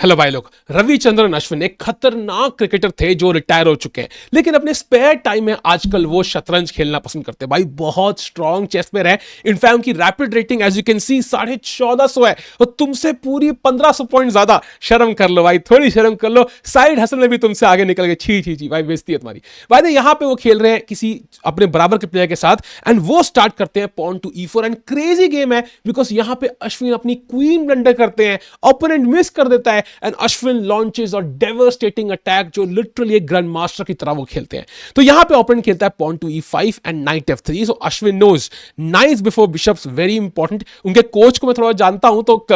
Hello भाई लोग, रविचंद्रन अश्विन एक खतरनाक क्रिकेटर थे जो रिटायर हो चुके हैं, लेकिन अपने स्पेयर टाइम में आजकल वो शतरंज खेलना पसंद करते हैं। भाई बहुत स्ट्रॉन्ग चेस प्लेयर है। इनफैक्ट उनकी rapid rating as you can see 1450 है और तुमसे पूरी 1500 पॉइंट ज्यादा। शर्म कर लो भाई, थोड़ी शर्म कर लो। साइड हसल में भी तुमसे आगे निकल गए। छी छी छी भाई, बेइज्जती है तुम्हारी। भाई यहां पे वो खेल रहे हैं किसी अपने बराबर के प्लेयर के साथ एंड वो स्टार्ट करते हैं pawn to E4 and crazy game है बिकॉज यहां पे अश्विन अपनी क्वीन ब्लंडर करते हैं, ओपोनेंट मिस कर देता है एंड अश्विन लॉन्चेस और डेवस्टेटिंग अटैक जो लिटरली एक ग्रैंड मास्टर की तरह वो खेलते हैं। तो यहां पे ओपोनेंट खेलता है pawn to E5 and knight F3। So Ashwin knows knights before bishops, very important. उनके कोच को मैं थोड़ा जानता हूं तो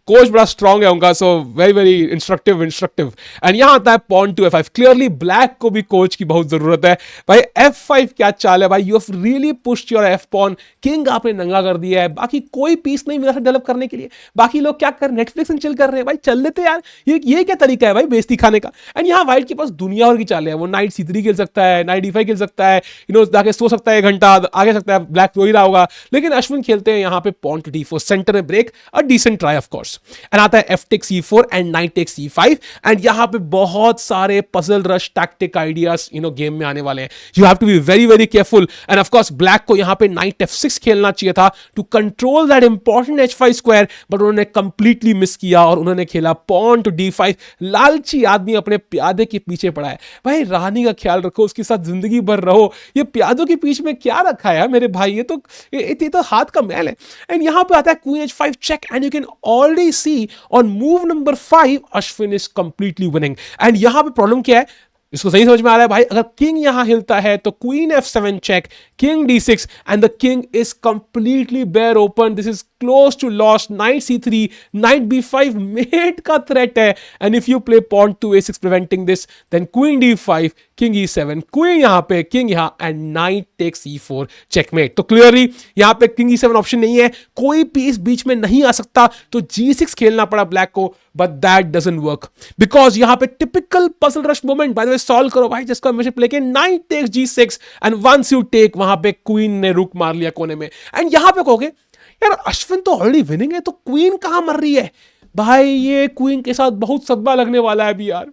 कोच बड़ा स्ट्रॉन्ग है उनका, so very very instructive and यहां आता है pawn to F5। Clearly black को भी कोच की बहुत जरूरत है। भाई F5 क्या चाल है भाई, you have really pushed your F pawn. King आपने नंगा कर दिया है, बाकी कोई पीस नहीं मिला था डेवलप करने के लिए। बाकी लोग क्या कर नेटफ्लिक्स एंड चिल कर रहे हैं। भाई चल लेते यार, ये क्या तरीका है भाई बेइज्जती खाने का। एंड यहाँ व्हाइट के पास दुनिया भर की चाल है। वो नाइट C3 खेल सकता है, नाइट D5 खेल सकता है, जाके सो सकता है 1 घंटा आगे सकता है, ब्लैक रो ही रहा होगा। लेकिन अश्विन खेलते हैं यहाँ पे पॉन टू D4, सेंटर में break, a decent try of course. And आता है F takes E4 and knight takes E5 and यहां पे बहुत सारे puzzle rush tactic ideas game में आने वाले हैं। You have to be very very careful and of course black को यहां पे नाइट F6 खेलना चाहिए था to control that important H5 square, but उन्होंने कंप्लीटली मिस किया और उन्होंने खेला पॉन टू D5। लालची आदमी अपने प्यादे के पीछे पड़ा है। भाई रानी का ख्याल रखो, उसके साथ जिंदगी भर रहो। ये प्यादों के पीछे में क्या रखा है मेरे भाई, ये तो हाथ का मैल है। एंड यहां पे आता है queen H5 check and you can already see on move number 5 अश्विन is completely winning। एंड यहां पे प्रॉब्लम क्या है, इसको सही समझ में आ रहा है भाई। अगर किंग यहां हिलता है तो queen F7 check, king D6 and the king is completely bare open. This is close to loss. Knight C3, knight B5 mate का थ्रेट है and if you play pawn to A6 preventing this, then queen D5, king E7, queen यहां पे, king यहां and knight takes E4 checkmate. तो clearly यहां पे king E7 option नहीं है, कोई पीस बीच में नहीं आ सकता, तो G6 खेलना पड़ा ब्लैक को, but that doesn't work because यहां पे typical puzzle rush moment. By the way solve करो भाई, जिसको हमेशा प्ले के knight takes G6 and once you take, वहां पे क्वीन ने रुक मार लिया कोने में। एंड यहां पे कहोगे यार अश्विन तो ऑलरेडी विनिंग है, तो क्वीन कहां मर रही है। भाई ये क्वीन के साथ बहुत सदमा लगने वाला है अभी यार।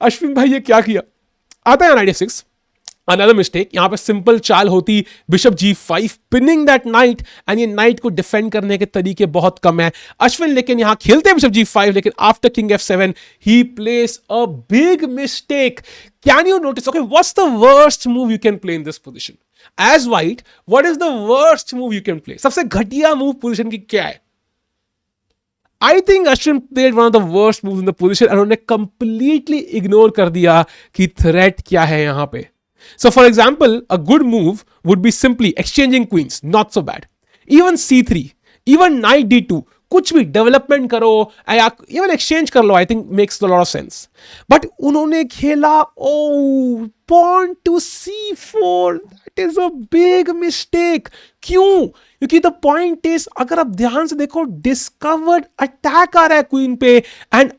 अश्विन भाई ये क्या किया। आता है नाइट F6, अनदर मिस्टेक। यहां पे सिंपल चाल होती bishop G5 pinning that night and ये नाइट को डिफेंड करने के तरीके बहुत कम है अश्विन। लेकिन यहां खेलते हैं बिशप G5, लेकिन after king F7 he plays a big mistake. Can you notice, okay what's the worst move you can play in this position as white, what is the worst move you can play. सबसे घटिया move position की क्या है। I think Ashwin played one of the worst moves in the position and उन्होंने completely ignore कर दिया कि threat क्या है यहां पे। So for example, a good move would be simply exchanging queens, not so bad. Even C3, even knight D2, कुछ भी डेवलपमेंट करो, इवन एक्सचेंज कर लो, I think makes a lot of sense. But उन्होंने खेला pawn to C4, that is a big mistake. क्यों? क्योंकि the point is, अगर आप ध्यान से देखो, डिस्कवर्ड अटैक आ रहा है क्वीन पे and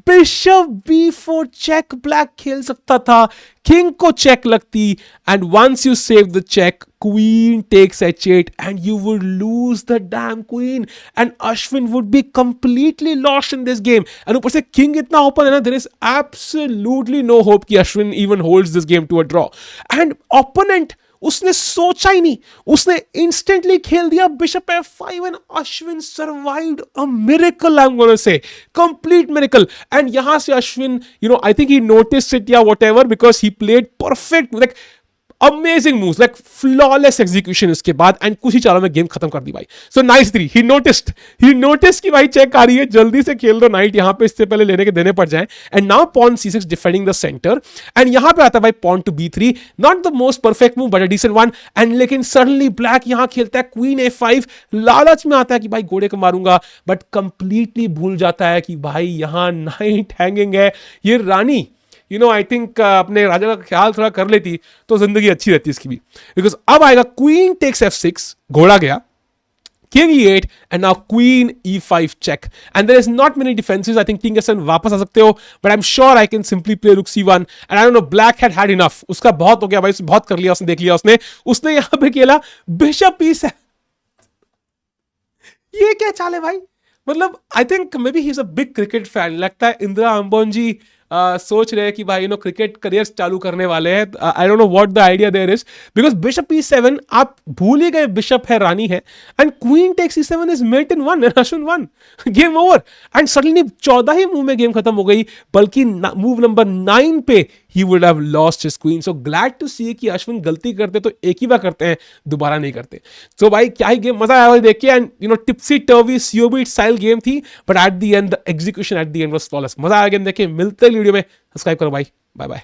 bishop B4 check black खेल सकता था, किंग को चेक लगती and once you save the check, queen takes H8 and you would lose the damn queen and Ashwin would be completely lost in this game. And ऊपर से king इतना open है ना, there is absolutely no hope कि Ashwin even holds this game to a draw. And opponent उसने सोचा ही नहीं, उसने इंस्टेंटली खेल दिया bishop F5 and Ashwin survived a miracle, I am gonna say complete miracle. And यहां से Ashwin I think he noticed it या whatever because he played perfect, like amazing moves, like flawless execution इसके बाद एंड कुछ ही चालों में गेम खत्म कर दी भाई। सो नाइस 3, ही नोटिस्ड कि भाई चेक आ रही है, जल्दी से खेल दो नाइट यहां पे, इससे पहले लेने के देने पड़ जाए। And now pawn C6 defending the centre and यहां पे आता है भाई pawn to B3, not the most perfect move but a decent one. And लेकिन सडनली ब्लैक यहां खेलता है क्वीन A5, लालच में आता है कि भाई घोड़े को मारूंगा, बट कंप्लीटली भूल जाता है कि भाई यहां नाइट हैंगिंग है। ये रानी आई थिंक अपने राजा का ख्याल थोड़ा कर लेती तो जिंदगी अच्छी रहती इसकी भी। बिकॉज अब आएगा क्वीन टेक्स F6, घोड़ा गया, king E8 and now queen E5 check and there is not many defences. I think king F7 वापस आ सकते हो, but I am sure I can simply play rook C1 and I don't know, black had enough, उसका बहुत हो गया भाई, बहुत कर लिया उसने, देख लिया उसने यहां पे खेला बिशप E7। ये क्या चाल है भाई। मतलब I think may be he is a big cricket fan. लगता है इंदिरा अंबोजी सोच रहे हैं कि भाई क्रिकेट करियर चालू करने वाले हैं. I don't know what the idea there is, because bishop E7 आप भूल ही गए, बिशप है, रानी है, and queen takes E7 is mate in one and Ashwin won. Game over. And suddenly 14 ही मूव में गेम खत्म हो गई, बल्कि मूव नंबर 9 पे he would have lost his queen. So glad to see कि अश्विन गलती करते तो एक ही बार करते हैं, दोबारा नहीं करते. So भाई क्या ही गेम, मजा आया भाई देख के. And tipsy turvy COB style game थी, but at the end the execution at the end was flawless. मजा आया गेम देख के. मिलते हैं वीडियो में. सब्सक्राइब करो भाई. Bye bye.